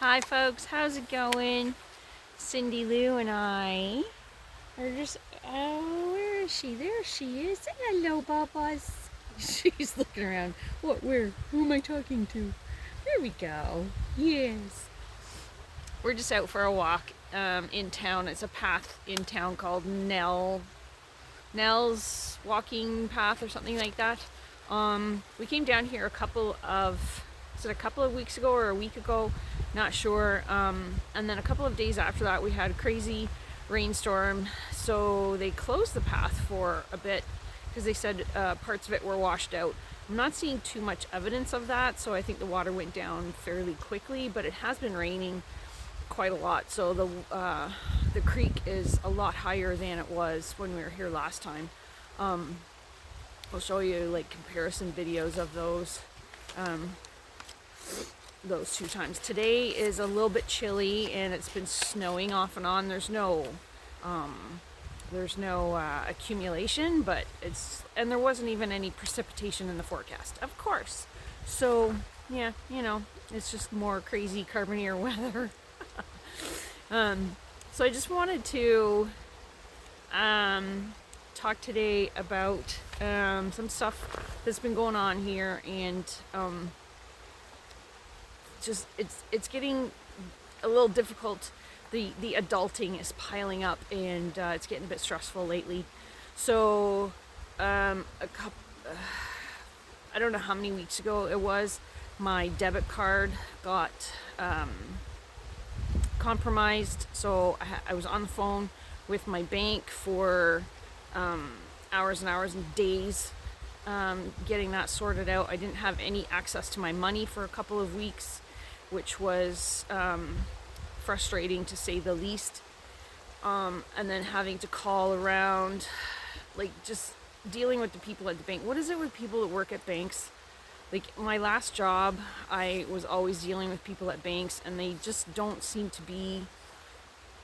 Hi folks, how's it going? Cindy Lou and I are just, oh, where is she? There she is. Say hello, Babas. She's looking around. What, where? Who am I talking to? There we go. Yes. We're just out for a walk in town. It's a path in town called Nell's Walking Path or something like that. We came down here is it a couple of weeks ago or a week ago? Not sure. And then a couple of days after that, we had a crazy rainstorm, so they closed the path for a bit because they said parts of it were washed out. I'm not seeing too much evidence of that, so I think the water went down fairly quickly, but it has been raining quite a lot, so the creek is a lot higher than it was when we were here last time. I'll show you like comparison videos of those two times. Today is a little bit chilly and it's been snowing off and on. There's no accumulation, but and there wasn't even any precipitation in the forecast, of course. So yeah, it's just more crazy Carbonear weather. So I just wanted to talk today about some stuff that's been going on here, and just it's getting a little difficult. The adulting is piling up, and it's getting a bit stressful lately. So I don't know how many weeks ago it was, my debit card got compromised, so I was on the phone with my bank for hours and hours and days getting that sorted out. I didn't have any access to my money for a couple of weeks, which was frustrating to say the least. And then having to call around, like just dealing with the people at the bank. What is it with people that work at banks? Like my last job, I was always dealing with people at banks, and they just don't seem to be,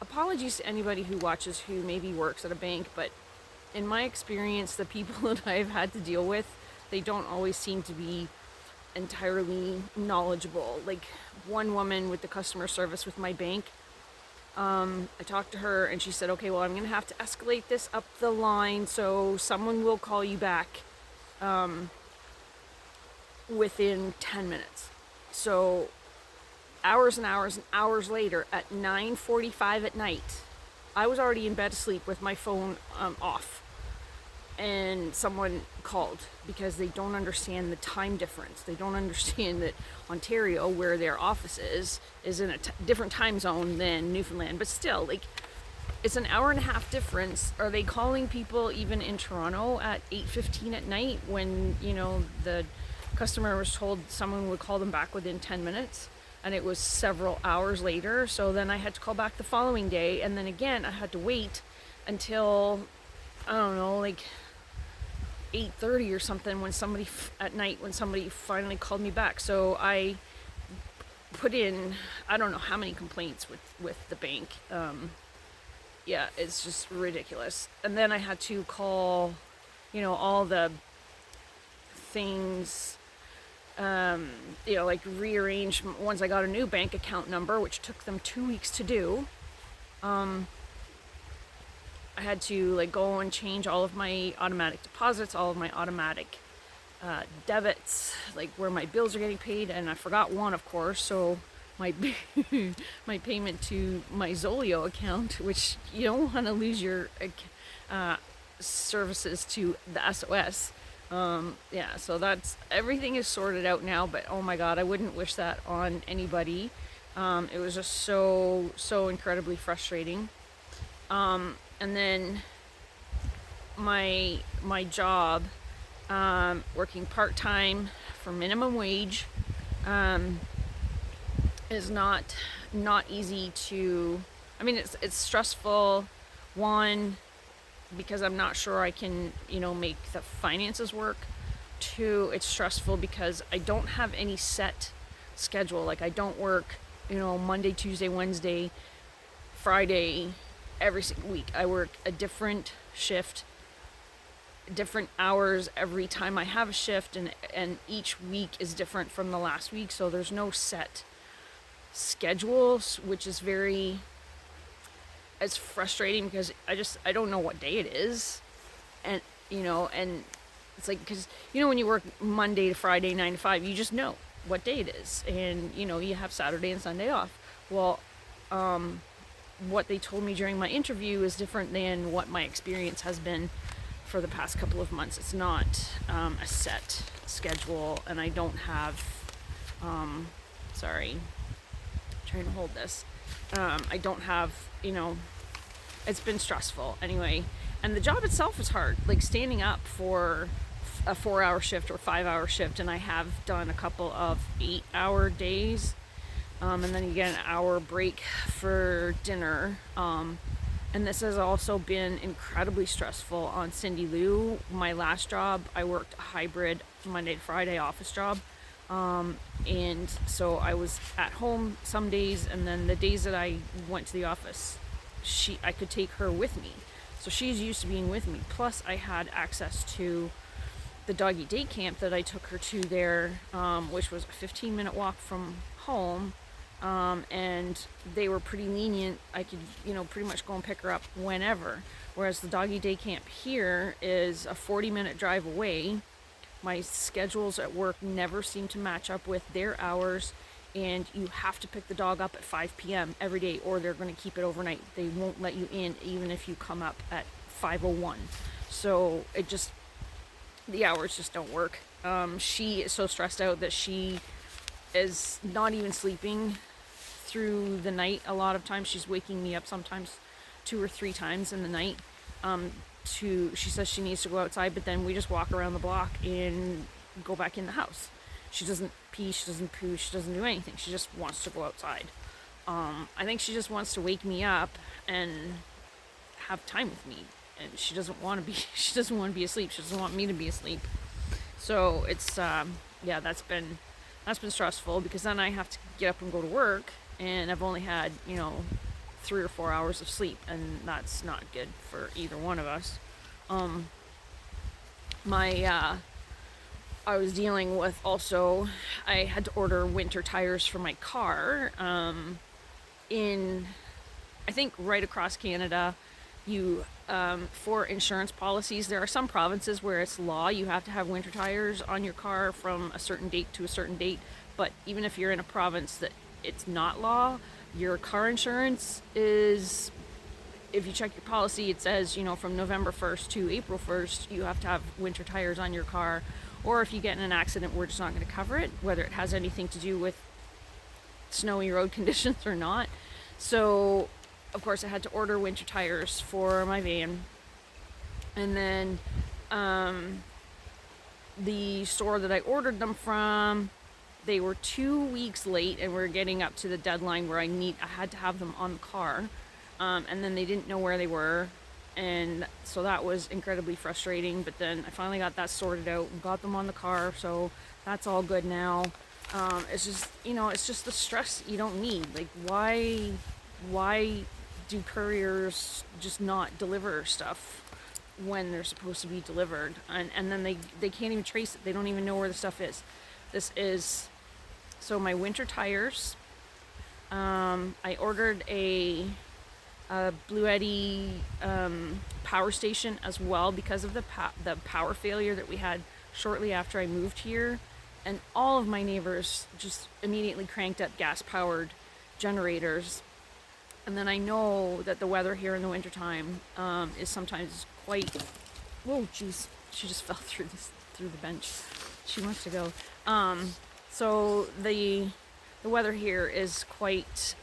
apologies to anybody who watches who maybe works at a bank, but in my experience, the people that I've had to deal with, they don't always seem to be entirely knowledgeable. Like one woman with the customer service with my bank, I talked to her and she said, okay, well, I'm going to have to escalate this up the line, so someone will call you back within 10 minutes. So hours and hours and hours later, at 9:45 at night, I was already in bed asleep with my phone off, and someone called because they don't understand the time difference. They don't understand that Ontario, where their office is in a different time zone than Newfoundland, but still, like, it's an hour and a half difference. Are they calling people even in Toronto at 8:15 at night when the customer was told someone would call them back within 10 minutes, and it was several hours later? So then I had to call back the following day, and then again I had to wait until, I don't know, like 8:30 or something when somebody finally called me back. So I put in, I don't know how many complaints with the bank. Yeah, it's just ridiculous. And then I had to call all the things, like rearrange. Once I got a new bank account number, which took them 2 weeks to do, I had to like go and change all of my automatic deposits, all of my automatic debits, like where my bills are getting paid, and I forgot one, of course. So my my payment to my Zolio account, which you don't want to lose your services to the SOS. Yeah, so that's, everything is sorted out now, but oh my god, I wouldn't wish that on anybody. It was just so incredibly frustrating. And then my job, working part-time for minimum wage, is not easy to, I mean, it's stressful, one, because I'm not sure I can, make the finances work. Two, it's stressful because I don't have any set schedule. Like I don't work, Monday, Tuesday, Wednesday, Friday, every single week. I work a different shift, different hours every time I have a shift, and each week is different from the last week, so there's no set schedules, which is it's frustrating because I don't know what day it is. And, and it's like, because, when you work Monday to Friday, 9 to 5, you just know what day it is. And, you have Saturday and Sunday off. Well, what they told me during my interview is different than what my experience has been for the past couple of months. It's not a set schedule, and I don't have, sorry, I'm trying to hold this. I don't have, it's been stressful anyway. And the job itself is hard, like standing up for a 4-hour shift or 5-hour shift, and I have done a couple of 8-hour days. And then you get an hour break for dinner. And this has also been incredibly stressful on Cindy Lou. My last job, I worked a hybrid Monday to Friday office job. And so I was at home some days, and then the days that I went to the office, I could take her with me. So she's used to being with me. Plus I had access to the doggy day camp that I took her to there, which was a 15-minute walk from home. And they were pretty lenient. I could, pretty much go and pick her up whenever. Whereas the doggy day camp here is a 40-minute drive away. My schedules at work never seem to match up with their hours, and you have to pick the dog up at 5 p.m. every day, or they're going to keep it overnight. They won't let you in even if you come up at 5:01. So the hours just don't work. She is so stressed out that she is not even sleeping through the night. A lot of times she's waking me up, sometimes 2 or 3 times in the night. She says she needs to go outside, but then we just walk around the block and go back in the house. She doesn't pee, she doesn't poo, she doesn't do anything. She just wants to go outside. I think she just wants to wake me up and have time with me. And she doesn't want to be asleep. She doesn't want me to be asleep. So it's, that's been stressful, because then I have to get up and go to work, and I've only had, 3 or 4 hours of sleep, and that's not good for either one of us. I was dealing with also, I had to order winter tires for my car. I think right across Canada, for insurance policies, there are some provinces where it's law, you have to have winter tires on your car from a certain date to a certain date. But even if you're in a province that it's not law, your car insurance is, if you check your policy, it says, from November 1st to April 1st, you have to have winter tires on your car. Or if you get in an accident, we're just not going to cover it, whether it has anything to do with snowy road conditions or not. So, of course, I had to order winter tires for my van. And then the store that I ordered them from, they were 2 weeks late, and we're getting up to the deadline where I had to have them on the car. And then they didn't know where they were. And so that was incredibly frustrating. But then I finally got that sorted out and got them on the car. So that's all good now. It's just, it's just the stress you don't need. Like, why do couriers just not deliver stuff when they're supposed to be delivered? And then they can't even trace it. They don't even know where the stuff is. So my winter tires, I ordered a Bluetti power station as well, because of the power failure that we had shortly after I moved here. And all of my neighbors just immediately cranked up gas-powered generators. And then I know that the weather here in the wintertime is sometimes quite... Whoa, jeez. She just fell through the bench. She wants to go. So the weather here is quite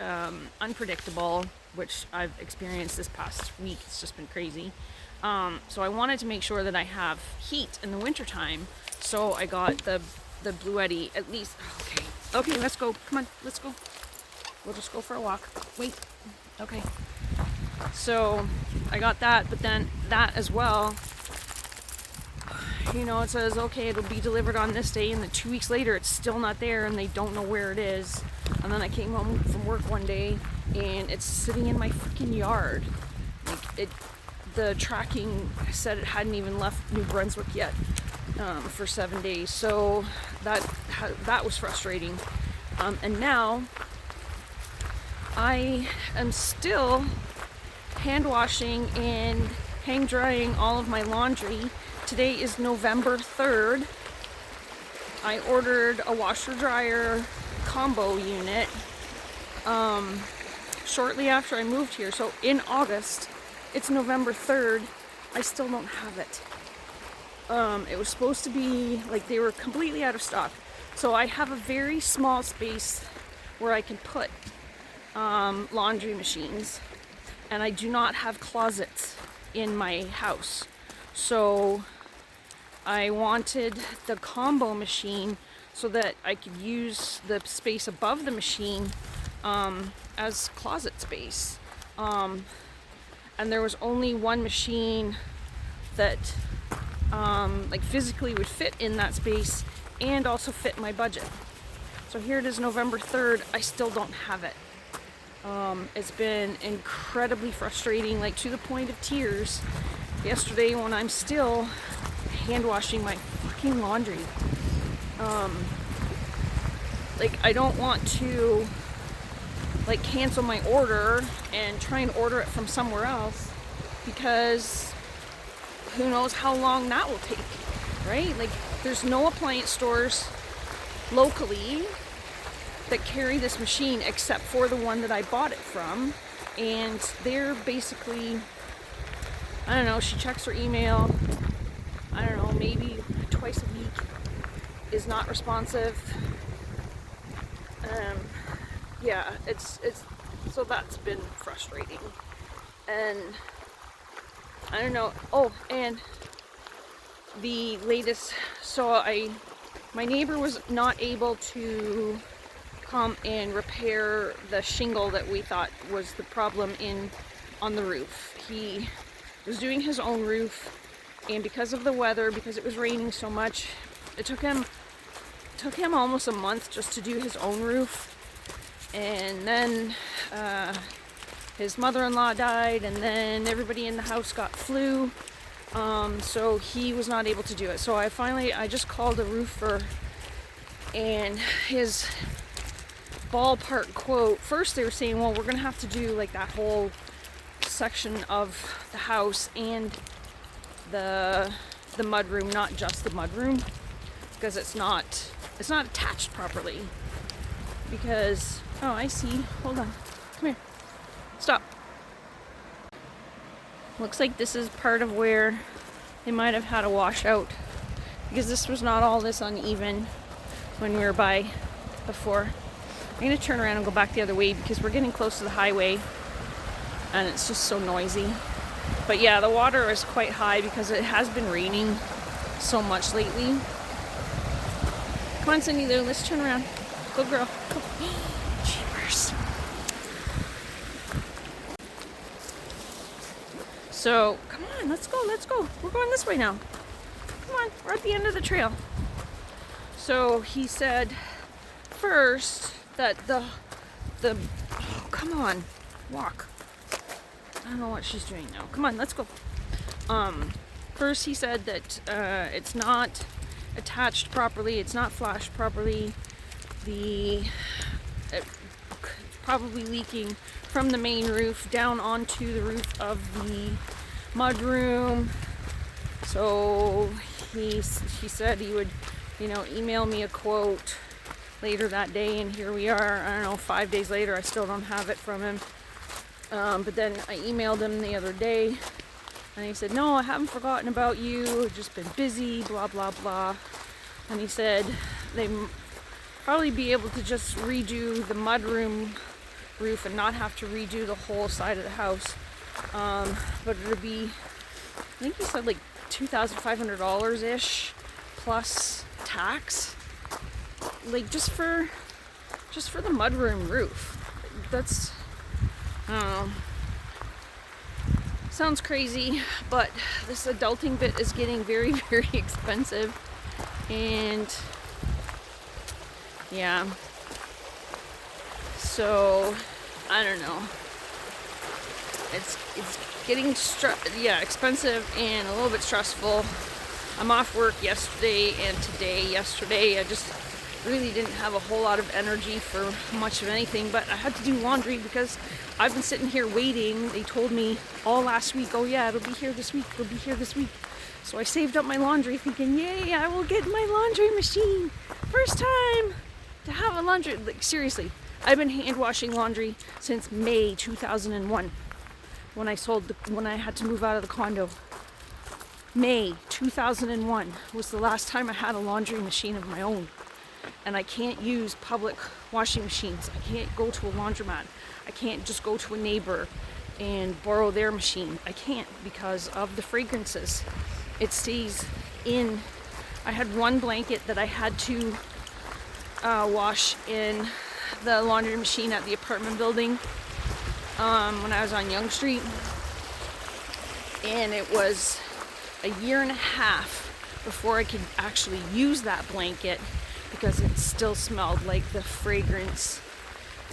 unpredictable, which I've experienced this past week. It's just been crazy. So I wanted to make sure that I have heat in the wintertime. So I got the Bluetti, at least. Okay, let's go. Come on, let's go. We'll just go for a walk. Wait. Okay. So I got that, but then that as well, it says, okay, it'll be delivered on this day, and then 2 weeks later, it's still not there, and they don't know where it is. And then I came home from work one day, and it's sitting in my freaking yard. The tracking said it hadn't even left New Brunswick yet for 7 days. So that was frustrating. And now I am still hand washing and hang drying all of my laundry. Today is November 3rd. I ordered a washer dryer combo unit shortly after I moved here. So in August, it's November 3rd. I still don't have it. It was supposed to be like they were completely out of stock. So I have a very small space where I can put laundry machines, and I do not have closets in my house. So I wanted the combo machine so that I could use the space above the machine as closet space. And there was only one machine that like physically would fit in that space and also fit my budget. So here it is, November 3rd. I still don't have it. It's been incredibly frustrating, like to the point of tears yesterday when I'm still hand washing my fucking laundry. Like I don't want to like cancel my order and try and order it from somewhere else, because who knows how long that will take, right? Like there's no appliance stores locally that carry this machine except for the one that I bought it from, and they're basically, I don't know, she checks her email, I don't know, maybe twice a week, is not responsive. Yeah, it's so that's been frustrating. And I don't know. Oh, and the latest, so my neighbor was not able to come and repair the shingle that we thought was the problem on the roof. He was doing his own roof, and because of the weather, because it was raining so much, it took him almost a month just to do his own roof. And then his mother-in-law died, and then everybody in the house got flu, so he was not able to do it. So I just called a roofer, and his ballpark quote, first they were saying, well, we're gonna have to do like that whole section of the house and the mudroom, not just the mudroom, because it's not attached properly. Because, oh, I see, hold on, come here, stop. Looks like this is part of where they might have had a washout, because this was not all this uneven when we were by before. I'm gonna turn around and go back the other way because we're getting close to the highway and it's just so noisy. But yeah, the water is quite high because it has been raining so much lately. Come on, Cindy Lou, let's turn around. Go girl, go. Jeepers. So, come on, let's go. We're going this way now. Come on, we're at the end of the trail. So he said first that the oh, come on, walk. I don't know what she's doing now. Come on, let's go. First he said that it's not attached properly, it's not flashed properly. It's probably leaking from the main roof down onto the roof of the mudroom. So he said he would, email me a quote later that day, and here we are, I don't know, 5 days later. I still don't have it from him. But then I emailed him the other day, and he said, no, I haven't forgotten about you, I've just been busy, blah, blah, blah. And he said they'd probably be able to just redo the mudroom roof and not have to redo the whole side of the house. But it would be, I think he said like $2,500-ish plus tax, like just for the mudroom roof. That's, I don't know, sounds crazy, but this adulting bit is getting very, very expensive. And yeah, so I don't know, it's getting expensive and a little bit stressful. I'm off work yesterday and today. Yesterday I just really didn't have a whole lot of energy for much of anything, but I had to do laundry because I've been sitting here waiting. They told me all last week, oh yeah, it'll be here this week, it'll be here this week. So I saved up my laundry thinking, yay, I will get my laundry machine. First time to have a laundry, like seriously, I've been hand washing laundry since May 2001 when I had to move out of the condo. May 2001 was the last time I had a laundry machine of my own. And I can't use public washing machines. I can't go to a laundromat. I can't just go to a neighbor and borrow their machine. I can't because of the fragrances. It stays in. I had one blanket that I had to wash in the laundry machine at the apartment building when I was on Yonge Street. And it was a year and a half before I could actually use that blanket because it still smelled like the fragrance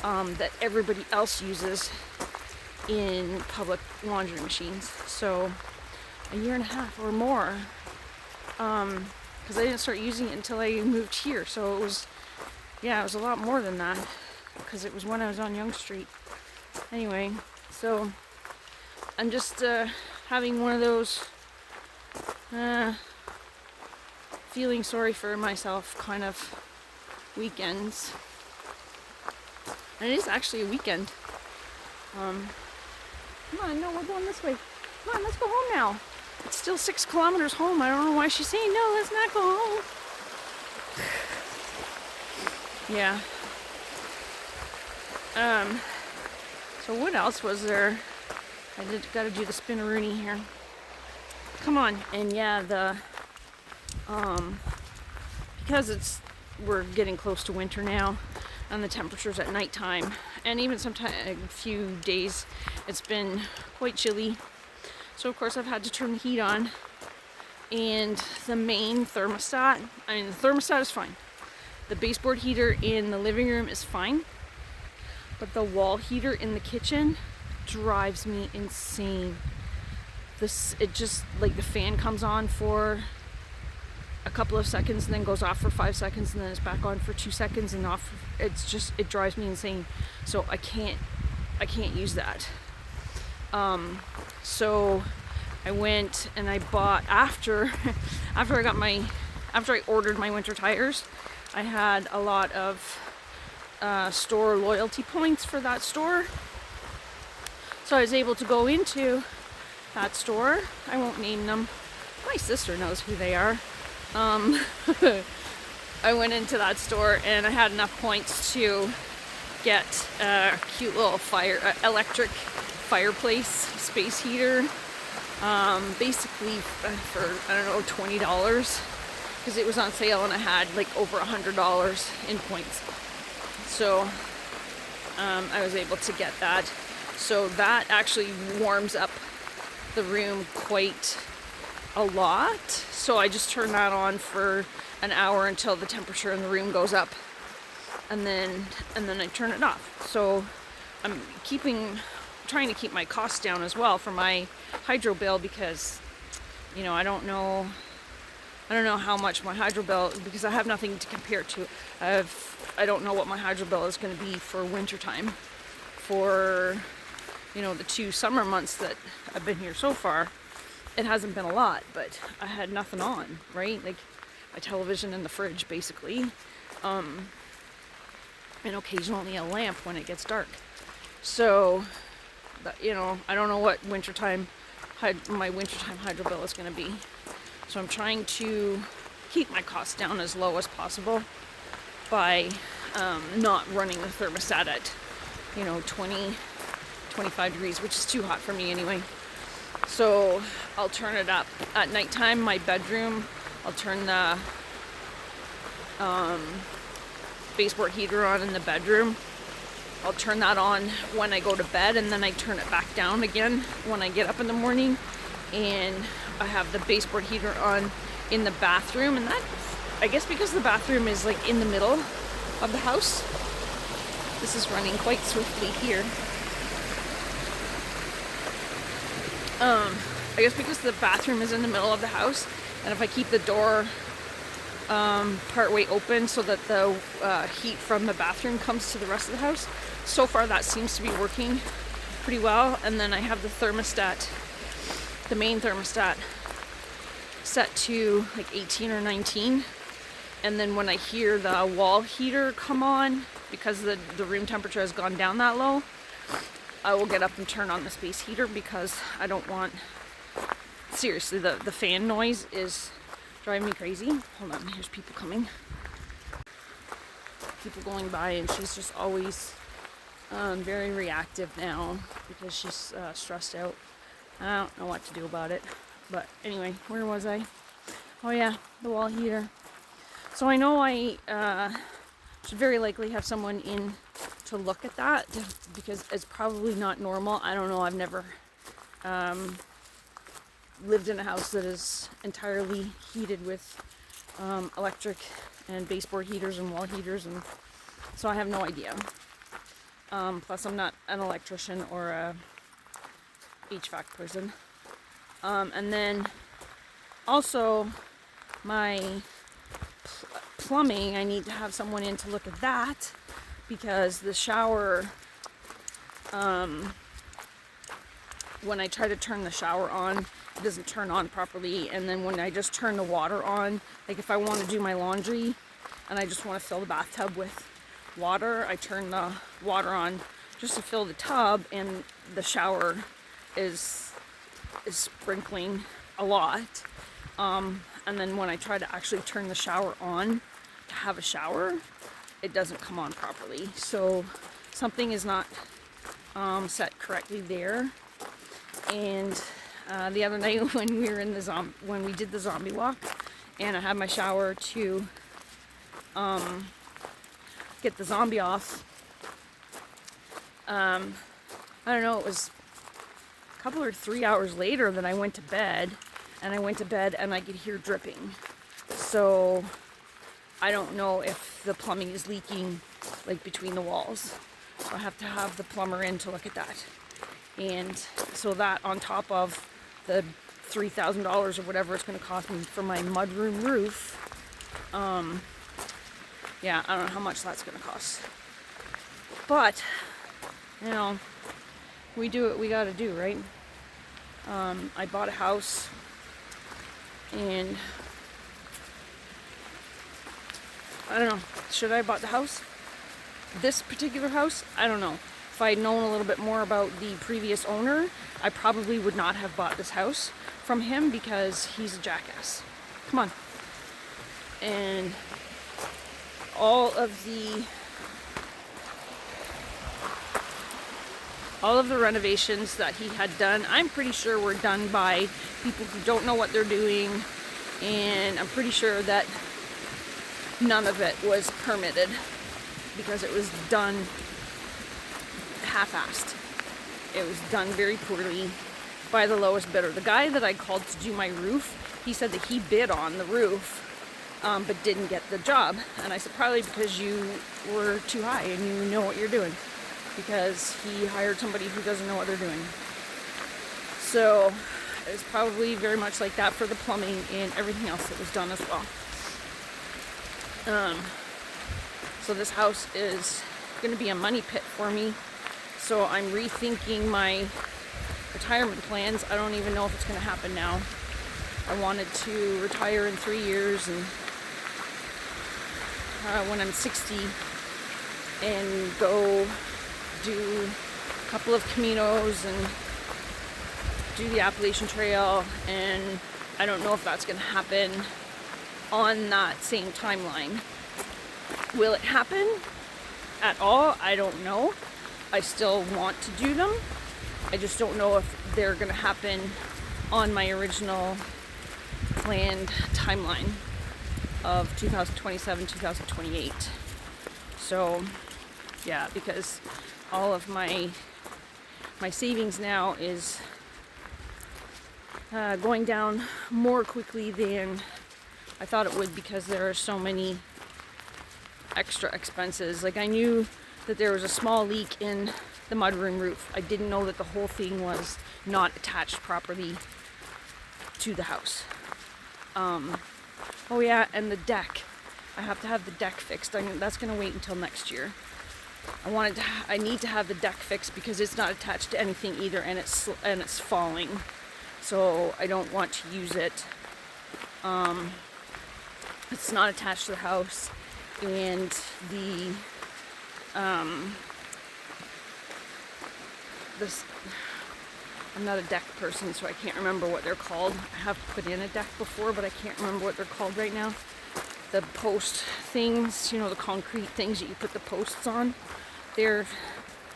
that everybody else uses in public laundry machines. So a year and a half or more, because I didn't start using it until I moved here. So it was a lot more than that because it was when I was on Yonge Street. Anyway, so I'm just having one of those feeling sorry for myself kind of weekends. And it is actually a weekend. Come on, no, we're going this way. Come on, let's go home now. It's still 6 kilometers home. I don't know why she's saying no, let's not go home. Yeah. So what else was there? Gotta do the spinneroonie here. Come on. And yeah, because we're getting close to winter now, and the temperatures at nighttime, and even sometimes a few days, it's been quite chilly. So of course I've had to turn the heat on, and the main thermostat, the thermostat is fine. The baseboard heater in the living room is fine, but the wall heater in the kitchen drives me insane. It just, like, the fan comes on for a couple of seconds and then goes off for 5 seconds and then it's back on for 2 seconds and off. It drives me insane. So I can't use that. So I went and I bought after I ordered my winter tires, I had a lot of store loyalty points for that store. So I was able to go into that store. I won't name them. My sister knows who they are. I went into that store and I had enough points to get a cute little electric fireplace space heater. Basically for, I don't know, $20 because it was on sale and I had like over $100 in points. So I was able to get that. So that actually warms up the room quite a lot. So I just turn that on for an hour until the temperature in the room goes up, and then I turn it off. So I'm trying to keep my costs down as well for my hydro bill, because I don't know how much my hydro bill, because I have nothing to compare to. I don't know what my hydro bill is going to be for wintertime for the 2 summer months that I've been here so far. It hasn't been a lot, but I had nothing on, right? Like a television in the fridge, basically, and occasionally a lamp when it gets dark. So, I don't know what my wintertime hydro bill is going to be. So I'm trying to keep my costs down as low as possible by not running the thermostat at 20, 25 degrees, which is too hot for me anyway. So I'll turn it up at nighttime. My bedroom, I'll turn the baseboard heater on in the bedroom. I'll turn that on when I go to bed, and then I turn it back down again when I get up in the morning. And I have the baseboard heater on in the bathroom, and that, I guess because the bathroom is like in the middle of the house. This is running quite swiftly here. I guess because the bathroom is in the middle of the house, and if I keep the door part way open so that the heat from the bathroom comes to the rest of the house. So far that seems to be working pretty well. And then I have the thermostat, the main thermostat, set to like 18 or 19. And then when I hear the wall heater come on, because the room temperature has gone down that low, I will get up and turn on the space heater, because I don't want, seriously, the fan noise is driving me crazy. Hold on, here's people coming. People going by, and she's just always very reactive now because she's stressed out. I don't know what to do about it. But anyway, where was I? Oh yeah, the wall heater. So I know I should very likely have someone in to look at that, because it's probably not normal. I don't know, I've never lived in a house that is entirely heated with electric and baseboard heaters and wall heaters, and so I have no idea. Plus I'm not an electrician or a HVAC person. And then also my plumbing, I need to have someone in to look at that, because the shower, when I try to turn the shower on, it doesn't turn on properly. And then when I just turn the water on, like if I want to do my laundry and I just want to fill the bathtub with water, I turn the water on just to fill the tub, and the shower is sprinkling a lot. And then when I try to actually turn the shower on to have a shower, it doesn't come on properly. So something is not set correctly there. And the other night when we were in when we did the zombie walk, and I had my shower to get the zombie off, I don't know, it was a couple or 3 hours later that I went to bed, and I could hear dripping. So I don't know if the plumbing is leaking like between the walls. So I have to have the plumber in to look at that. And so that on top of the $3,000 or whatever it's going to cost me for my mudroom roof, yeah, I don't know how much that's going to cost. But, you know, we do what we got to do, right? I bought a house, and I don't know, should I have bought the house? This particular house? I don't know. If I had known a little bit more about the previous owner, I probably would not have bought this house from him, because he's a jackass. Come on. And all of the renovations that he had done, I'm pretty sure were done by people who don't know what they're doing, and I'm pretty sure that none of it was permitted, because it was done half-assed. It was done very poorly by the lowest bidder. The guy that I called to do my roof, he said that he bid on the roof, but didn't get the job. And I said, probably because you were too high and you know what you're doing, because he hired somebody who doesn't know what they're doing. So it's probably very much like that for the plumbing and everything else that was done as well. So this house is going to be a money pit for me. So I'm rethinking my retirement plans. I don't even know if it's going to happen now. I wanted to retire in 3 years, and when I'm 60, and go do a couple of Caminos and do the Appalachian Trail, and I don't know if that's going to happen on that same timeline. Will it happen at all? I don't know. I still want to do them. I just don't know if they're going to happen on my original planned timeline of 2027, 2028. So, yeah, because all of my savings now is going down more quickly than I thought it would, because there are so many extra expenses. Like, I knew that there was a small leak in the mudroom roof. I didn't know that the whole thing was not attached properly to the house. Oh yeah, and the deck. I have to have the deck fixed. That's gonna wait until next year. I need to have the deck fixed because it's not attached to anything either, and it's falling. So I don't want to use it. It's not attached to the house, and I'm not a deck person, so I can't remember what they're called. I have put in a deck before, but I can't remember what they're called right now. The post things, the concrete things that you put the posts on. And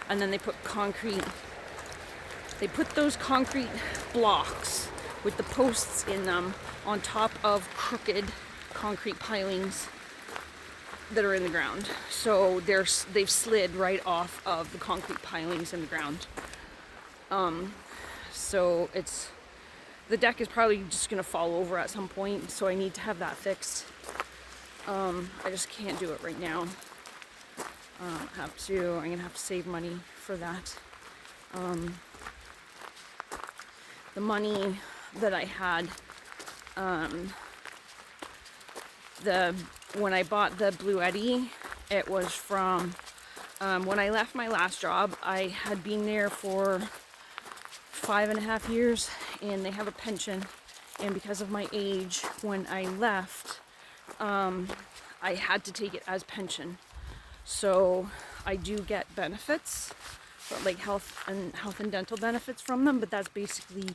then they put those concrete blocks with the posts in them on top of crooked concrete pilings that are in the ground. So they've slid right off of the concrete pilings in the ground. So the deck is probably just gonna fall over at some point, so I need to have that fixed. I just can't do it right now. I'm gonna have to save money for that. The money that I had, when I bought the Bluetti, it was from when I left my last job. I had been there for 5.5 years, and they have a pension. And because of my age, when I left, I had to take it as pension. So I do get benefits, like health and dental benefits from them, but that's basically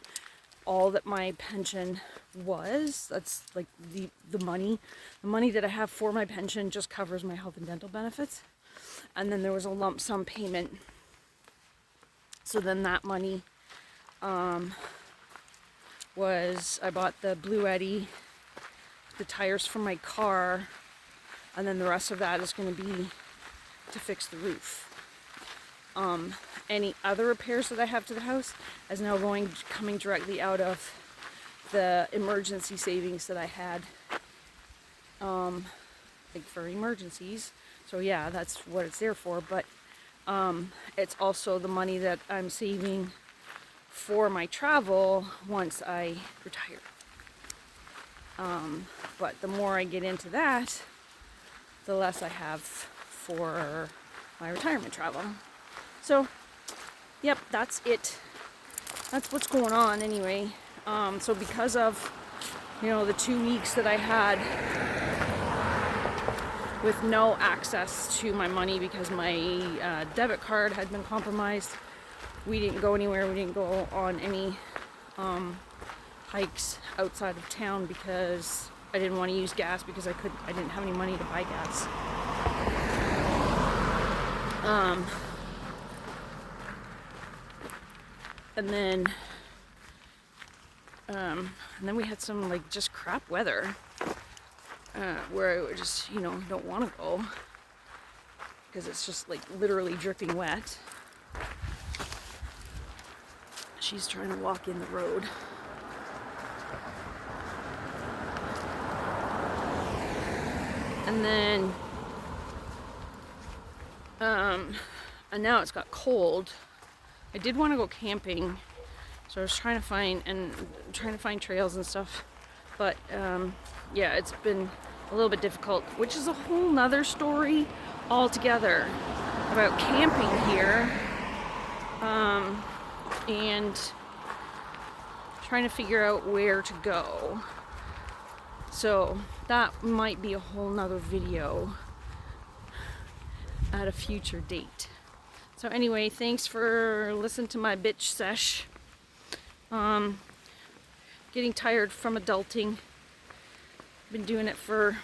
all that my pension was. That's like the money that I have for my pension just covers my health and dental benefits. And then there was a lump sum payment. So then that money I bought the Bluetti, the tires for my car, and then the rest of that is going to be to fix the roof. Any other repairs that I have to the house is now coming directly out of the emergency savings that I had, like for emergencies. So yeah, that's what it's there for. But it's also the money that I'm saving for my travel once I retire. But the more I get into that, the less I have for my retirement travel. So, yep, that's it. That's what's going on anyway. So because of, the 2 weeks that I had with no access to my money because my debit card had been compromised, we didn't go anywhere. We didn't go on any hikes outside of town because I didn't want to use gas because I didn't have any money to buy gas. And then we had some just crap weather where I just don't want to go because it's just literally dripping wet. She's trying to walk in the road. And then and now it's got cold. I did want to go camping, so I was trying to find trails and stuff, but yeah, it's been a little bit difficult, which is a whole nother story altogether about camping here, and trying to figure out where to go. So that might be a whole nother video at a future date. So anyway, thanks for listening to my bitch sesh. Getting tired from adulting. Been doing it for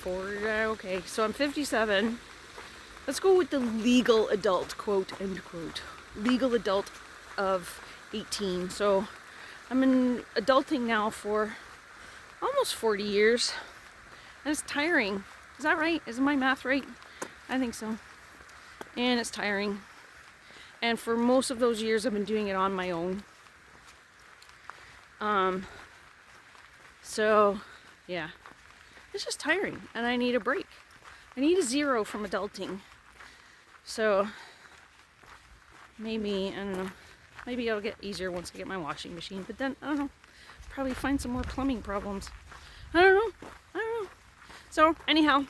okay, so I'm 57. Let's go with the legal adult, quote, end quote. Legal adult of 18. So I'm in adulting now for almost 40 years. And it's tiring. Is that right? Is my math right? I think so. And it's tiring. And for most of those years I've been doing it on my own. So yeah. It's just tiring and I need a break. I need a zero from adulting. So maybe, I don't know, maybe it'll get easier once I get my washing machine, but then, I don't know, probably find some more plumbing problems. I don't know. So anyhow,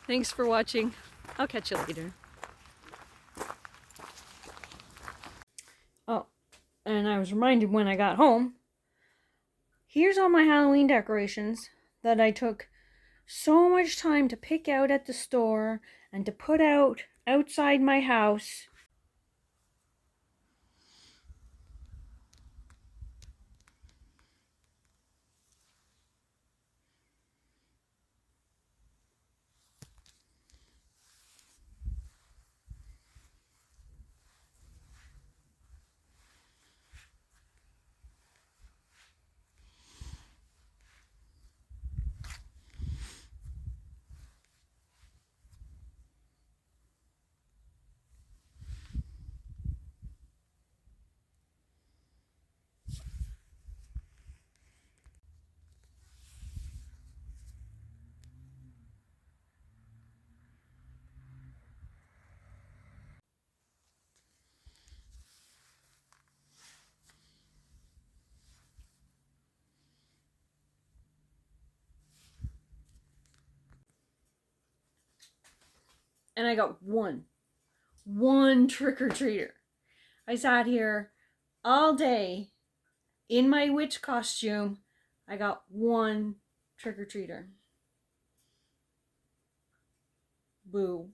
thanks for watching. I'll catch you later. Oh, and I was reminded when I got home, here's all my Halloween decorations that I took so much time to pick out at the store and to put out outside my house. And I got one trick-or-treater. I sat here all day in my witch costume. I got one trick-or-treater. Boo.